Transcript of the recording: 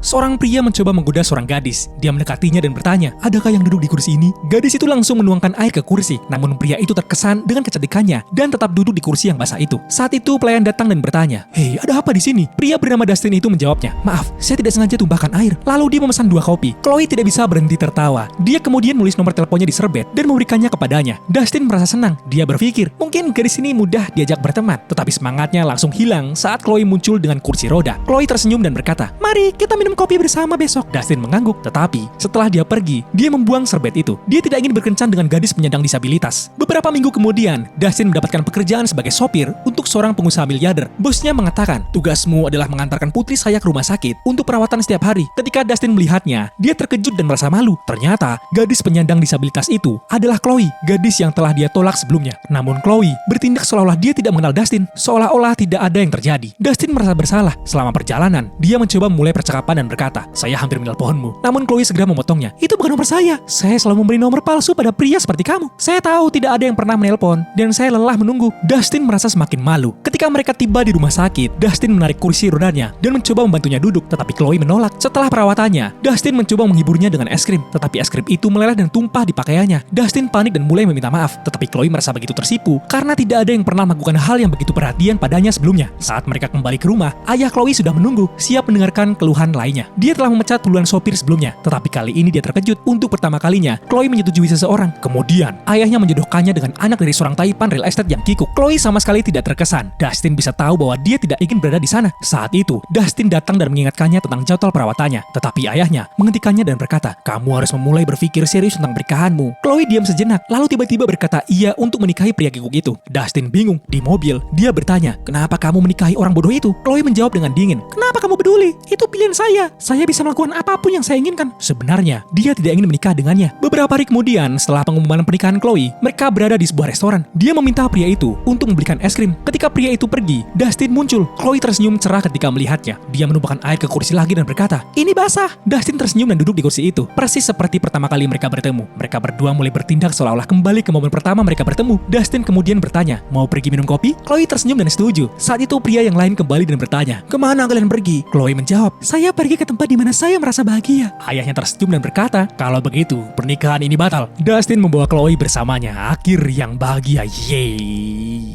Seorang pria mencoba menggoda seorang gadis. Dia mendekatinya dan bertanya, adakah yang duduk di kursi ini? Gadis itu langsung menuangkan air ke kursi. Namun pria itu terkesan dengan kecantikannya dan tetap duduk di kursi yang basah itu. Saat itu pelayan datang dan bertanya, hei, ada apa di sini? Pria bernama Dustin itu menjawabnya, maaf, saya tidak sengaja tumbahkan air. Lalu dia memesan 2 kopi. Chloe tidak bisa berhenti tertawa. Dia kemudian menulis nomor teleponnya di serbet dan memberikannya kepadanya. Dustin merasa senang. Dia berpikir, mungkin gadis ini mudah diajak berteman. Tetapi semangatnya langsung hilang saat Chloe muncul dengan kursi roda. Chloe tersenyum dan berkata, mari kita minum kopi bersama besok. Dustin mengangguk, tetapi setelah dia pergi, dia membuang serbet itu. Dia tidak ingin berkencan dengan gadis penyandang disabilitas. Beberapa minggu kemudian, Dustin mendapatkan pekerjaan sebagai sopir untuk seorang pengusaha miliarder. Bosnya mengatakan, tugasmu adalah mengantarkan putri saya ke rumah sakit untuk perawatan setiap hari. Ketika Dustin melihatnya, dia terkejut dan merasa malu. Ternyata, gadis penyandang disabilitas itu adalah Chloe, gadis yang telah dia tolak sebelumnya. Namun Chloe bertindak seolah-olah dia tidak mengenal Dustin, seolah-olah tidak ada yang terjadi. Dustin merasa bersalah. Selama perjalanan, dia mencoba memulai percakapan dan berkata, saya hampir menelponmu. Namun Chloe segera memotongnya. Itu bukan nomor saya. Saya selalu memberi nomor palsu pada pria seperti kamu. Saya tahu tidak ada yang pernah menelpon, dan saya lelah menunggu. Dustin merasa semakin malu. Ketika mereka tiba di rumah sakit, Dustin menarik kursi rodanya dan mencoba membantunya duduk, tetapi Chloe menolak. Setelah perawatannya, Dustin mencoba menghiburnya dengan es krim, tetapi es krim itu meleleh dan tumpah di pakaiannya. Dustin panik dan mulai meminta maaf, tetapi Chloe merasa begitu tersipu karena tidak ada yang pernah melakukan hal yang begitu perhatian padanya sebelumnya. Saat mereka kembali ke rumah, ayah Chloe sudah menunggu, siap mendengarkan keluhan lainnya. Dia telah memecat puluhan sopir sebelumnya, tetapi kali ini dia terkejut. Untuk pertama kalinya, Chloe menyetujui seseorang. Kemudian, ayahnya menjodohkannya dengan anak dari seorang taipan real estate yang kikuk. Chloe sama sekali tidak terkesan. Dustin bisa tahu bahwa dia tidak ingin berada di sana. Saat itu, Dustin datang dan mengingatkannya tentang jadwal perawatannya. Tetapi ayahnya menghentikannya dan berkata, kamu harus memulai berpikir serius tentang pernikahanmu. Chloe diam sejenak, lalu tiba-tiba berkata iya untuk menikahi pria kikuk itu. Dustin bingung. Di mobil, dia bertanya, kenapa kamu menikahi orang bodoh itu? Chloe menjawab dengan dingin, kenapa kamu peduli? Itu pilihan saya. Saya bisa melakukan apapun yang saya inginkan. Sebenarnya, dia tidak ingin menikah dengannya. Beberapa hari kemudian, setelah pengumuman pernikahan Chloe, mereka berada di sebuah restoran. Dia meminta pria itu untuk membelikan es krim. Ketika pria itu pergi, Dustin muncul. Chloe tersenyum cerah ketika melihatnya. Dia menumpahkan air ke kursi lagi dan berkata, ini basah. Dustin tersenyum dan duduk di kursi itu. Persis seperti pertama kali mereka bertemu. Mereka berdua mulai bertindak seolah-olah kembali ke momen pertama mereka bertemu. Dustin kemudian bertanya, mau pergi minum kopi? Chloe tersenyum dan setuju. Saat itu pria yang lain kembali dan bertanya, kemana kalian pergi? Chloe menjawab, saya pergi ke tempat di mana saya merasa bahagia. Ayahnya tersenyum dan berkata, kalau begitu, pernikahan ini batal. Dustin membawa Chloe bersamanya. Akhir yang bahagia, yeay.